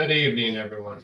Good evening, everyone.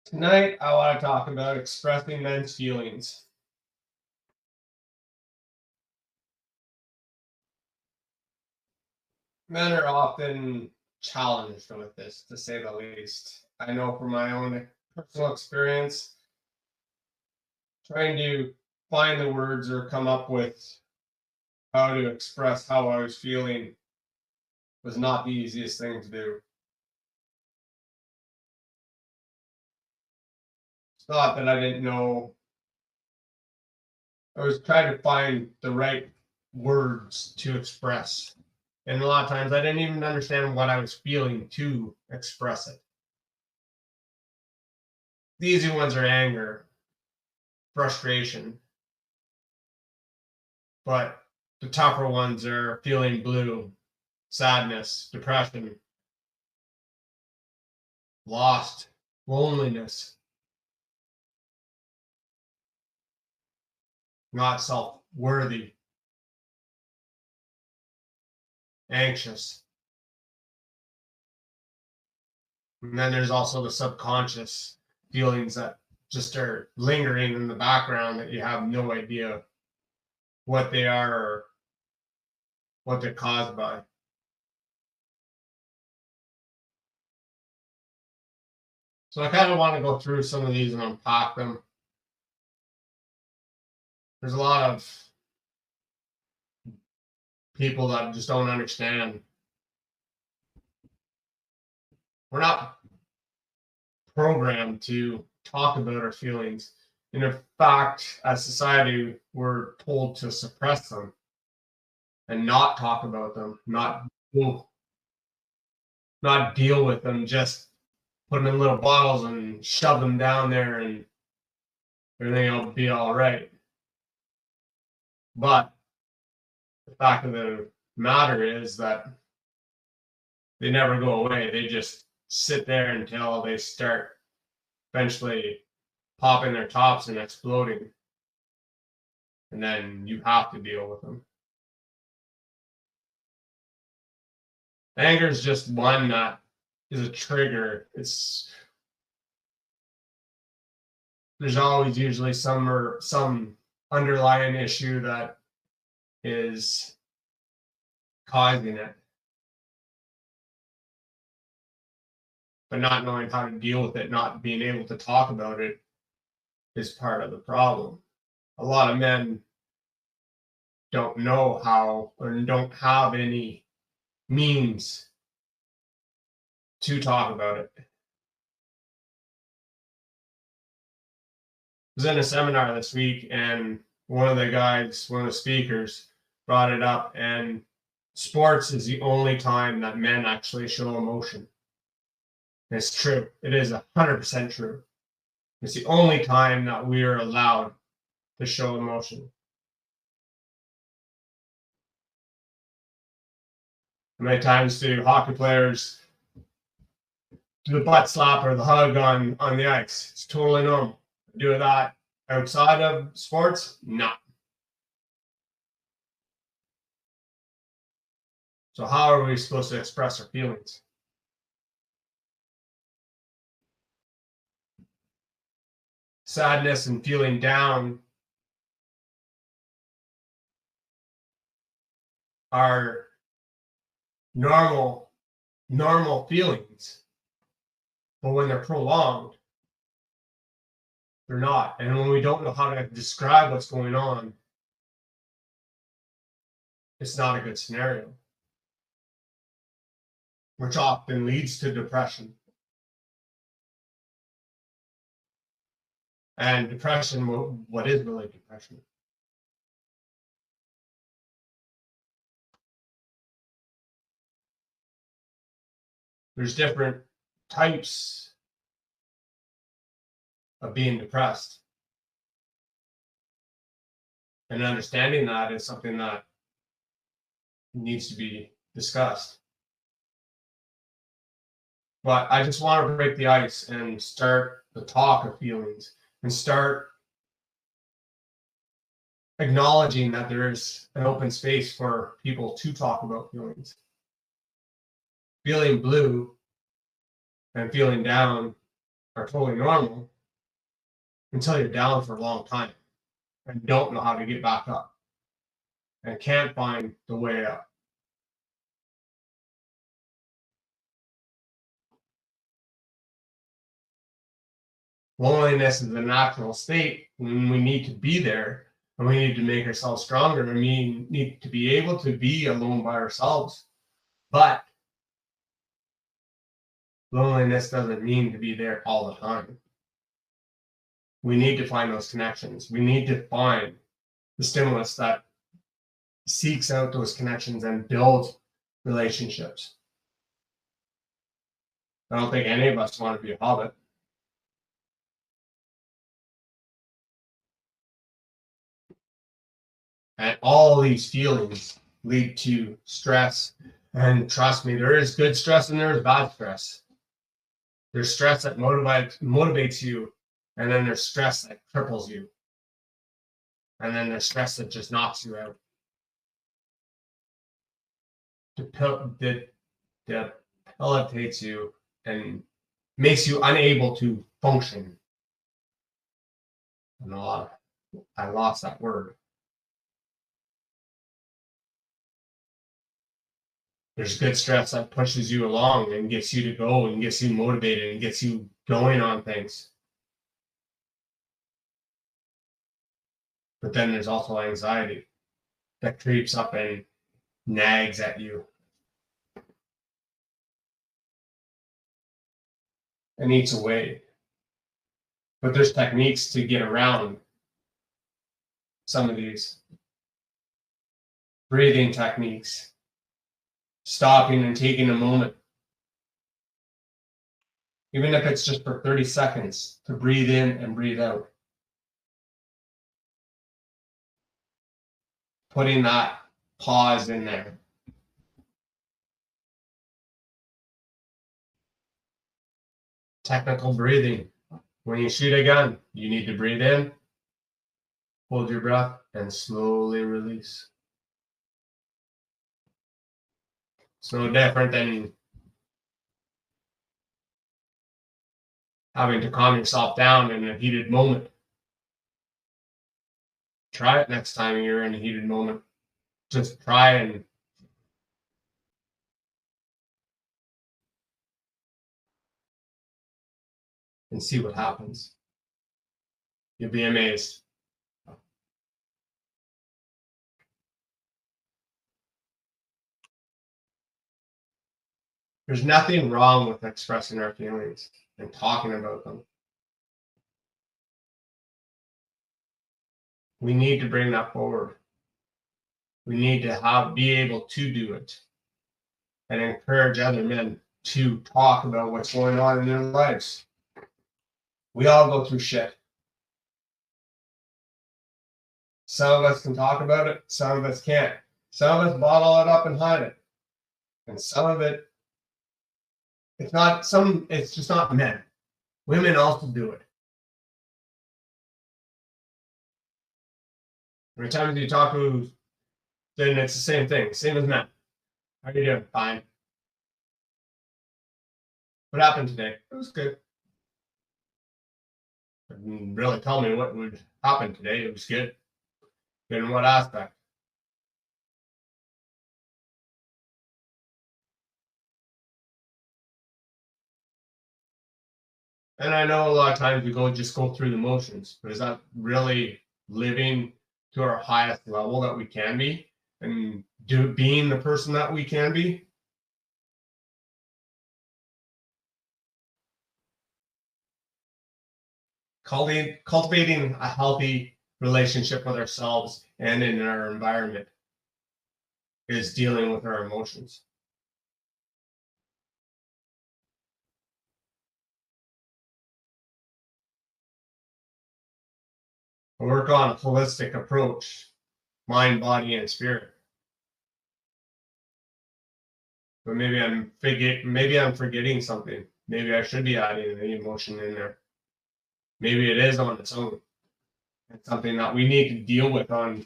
Tonight, I want to talk about expressing men's feelings. Men are often challenged with this, to say the least. I know from my own personal experience, trying to find the words or come up with how to express how I was feeling was not the easiest thing to do. It's not that I didn't know. I was trying to find the right words to express. And a lot of times I didn't even understand what I was feeling to express it. The easy ones are anger, frustration, but the tougher ones are feeling blue, sadness, depression, lost, loneliness, not self-worthy, anxious. And then there's also the subconscious feelings that just are lingering in the background that you have no idea what they are or what they're caused by. So I kind of want to go through some of these and unpack them. There's a lot of people that just don't understand. We're not programmed to talk about our feelings. And in fact, as society, we're told to suppress them and not talk about them, not deal with them, just put them in little bottles and shove them down there and everything will be all right. But the fact of the matter is that they never go away. They just sit there until they start eventually popping their tops and exploding. And then you have to deal with them. Anger is just one that is a trigger. There's always usually some underlying issue that is causing it. But not knowing how to deal with it, not being able to talk about it is part of the problem. A lot of men don't know how or don't have any means to talk about it. I was in a seminar this week and one of the speakers brought it up, and sports is the only time that men actually show emotion. It's true. It is 100% true. It's the only time that we are allowed to show emotion. How many times do hockey players do the butt slap or the hug on the ice? It's totally normal. Do that outside of sports? No. So how are we supposed to express our feelings? Sadness and feeling down are normal feelings, but when they're prolonged, they're not. And when we don't know how to describe what's going on, it's not a good scenario, which often leads to depression. And depression, what is really depression? There's different types of being depressed. And understanding that is something that needs to be discussed. But I just want to break the ice and start the talk of feelings and start acknowledging that there is an open space for people to talk about feelings. Feeling blue and feeling down are totally normal until you're down for a long time and don't know how to get back up and can't find the way up. Loneliness is a natural state when we need to be there and we need to make ourselves stronger and we need to be able to be alone by ourselves. But loneliness doesn't mean to be there all the time. We need to find those connections. We need to find the stimulus that seeks out those connections and builds relationships. I don't think any of us want to be a hobbit. And all these feelings lead to stress. And trust me, there is good stress and there is bad stress. There's stress that motivates you, and then there's stress that cripples you. And then there's stress that just knocks you out. Debilitates you and makes you unable to function. I lost that word. There's good stress that pushes you along and gets you to go and gets you motivated and gets you going on things. But then there's also anxiety that creeps up and nags at you and eats away. But there's techniques to get around some of these. Breathing techniques, stopping and taking a moment, even if it's just for 30 seconds, to breathe in and breathe out. Putting that pause in there. Technical breathing. When you shoot a gun, you need to breathe in, hold your breath, and slowly release. It's no different than having to calm yourself down in a heated moment. Try it next time you're in a heated moment. Just try and see what happens. You'll be amazed. There's nothing wrong with expressing our feelings and talking about them. We need to bring that forward. We need to be able to do it and encourage other men to talk about what's going on in their lives. We all go through shit. Some of us can talk about it, some of us can't. Some of us bottle it up and hide it. And some of it, it's just not men. Women also do it. Every time you talk to, then it's the same thing, same as men. How are you doing? Fine. What happened today? It was good. Didn't really tell me what would happen today. It was good. Good in what aspect? And I know a lot of times we just go through the motions, but is that really living to our highest level that we can be and being the person that we can be? Cultivating a healthy relationship with ourselves and in our environment is dealing with our emotions. I work on a holistic approach, mind, body, and spirit. But maybe I'm forgetting something. Maybe I should be adding the emotion in there. Maybe it is on its own. It's something that we need to deal with on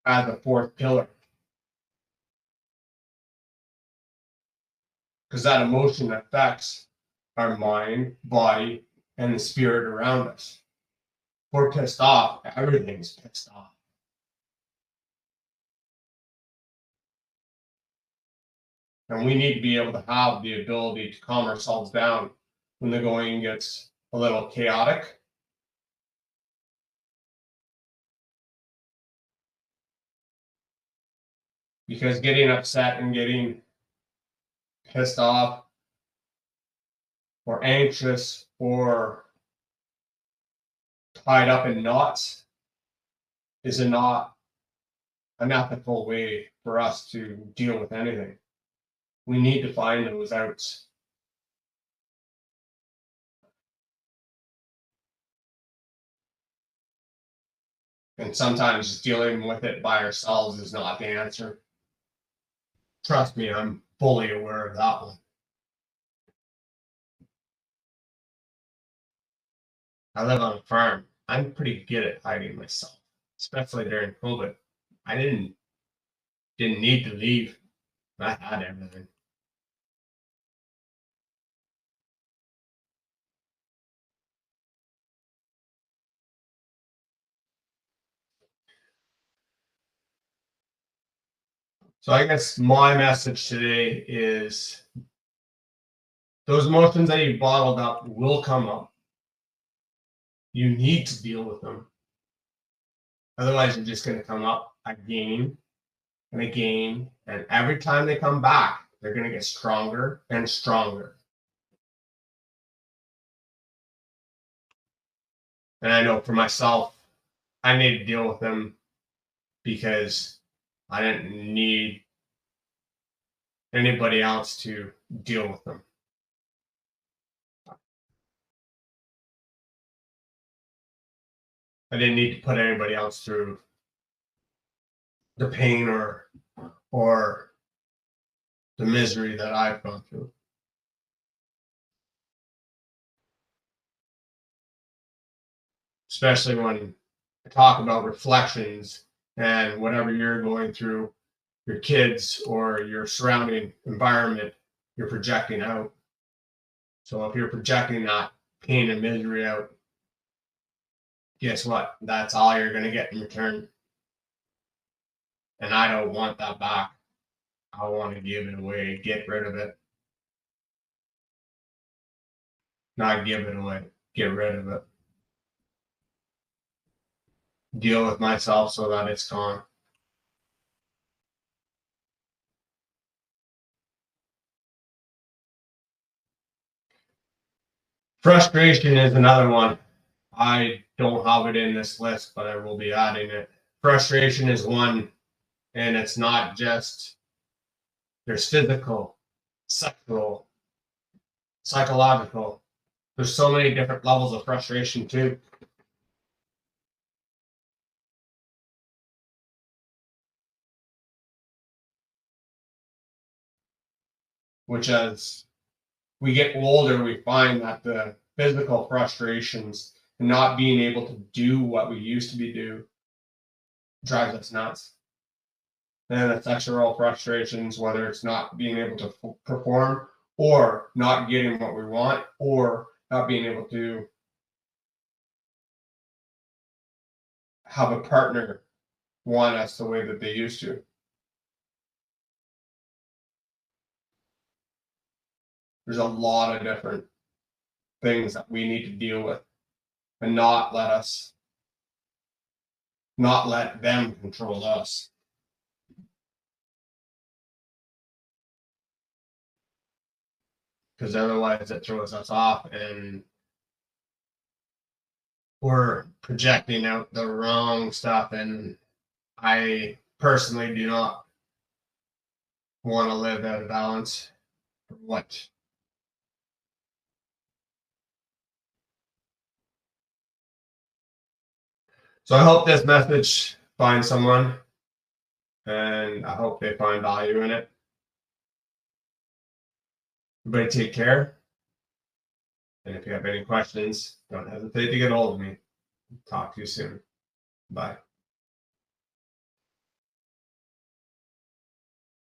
as a fourth pillar. because that emotion affects our mind, body, and the spirit around us. If we're pissed off, everything's pissed off. And we need to be able to have the ability to calm ourselves down when the going gets a little chaotic. Because getting upset and getting pissed off or anxious or tied up in knots is not an ethical way for us to deal with anything. We need to find those outs. And sometimes dealing with it by ourselves is not the answer. Trust me, I'm fully aware of that one. I live on a farm. I'm pretty good at hiding myself, especially during COVID. I didn't need to leave. I had everything. So I guess my message today is those emotions that you bottled up will come up. You need to deal with them. Otherwise, you're just going to come up again and again. And every time they come back, they're going to get stronger and stronger. And I know for myself, I need to deal with them because I didn't need anybody else to deal with them. I didn't need to put anybody else through the pain or the misery that I've gone through. Especially when I talk about reflections and whatever you're going through, your kids or your surrounding environment, you're projecting out. So if you're projecting that pain and misery out, guess what? That's all you're going to get in return. And I don't want that back. I want to give it away, get rid of it. Not give it away, get rid of it. Deal with myself so that it's gone. Frustration is another one. I don't have it in this list, but I will be adding it. Frustration is one, and it's not just, there's physical, sexual, psychological. There's so many different levels of frustration too. Which as we get older, we find that the physical frustrations and not being able to do what we used to be do drives us nuts. And the sexual frustrations, whether it's not being able to perform or not getting what we want or not being able to have a partner want us the way that they used to. There's a lot of different things that we need to deal with and not let them control us. Because otherwise it throws us off and we're projecting out the wrong stuff. And I personally do not want to live out of balance. What? So I hope this message finds someone, and I hope they find value in it. Everybody take care. And if you have any questions, don't hesitate to get hold of me. Talk to you soon. Bye.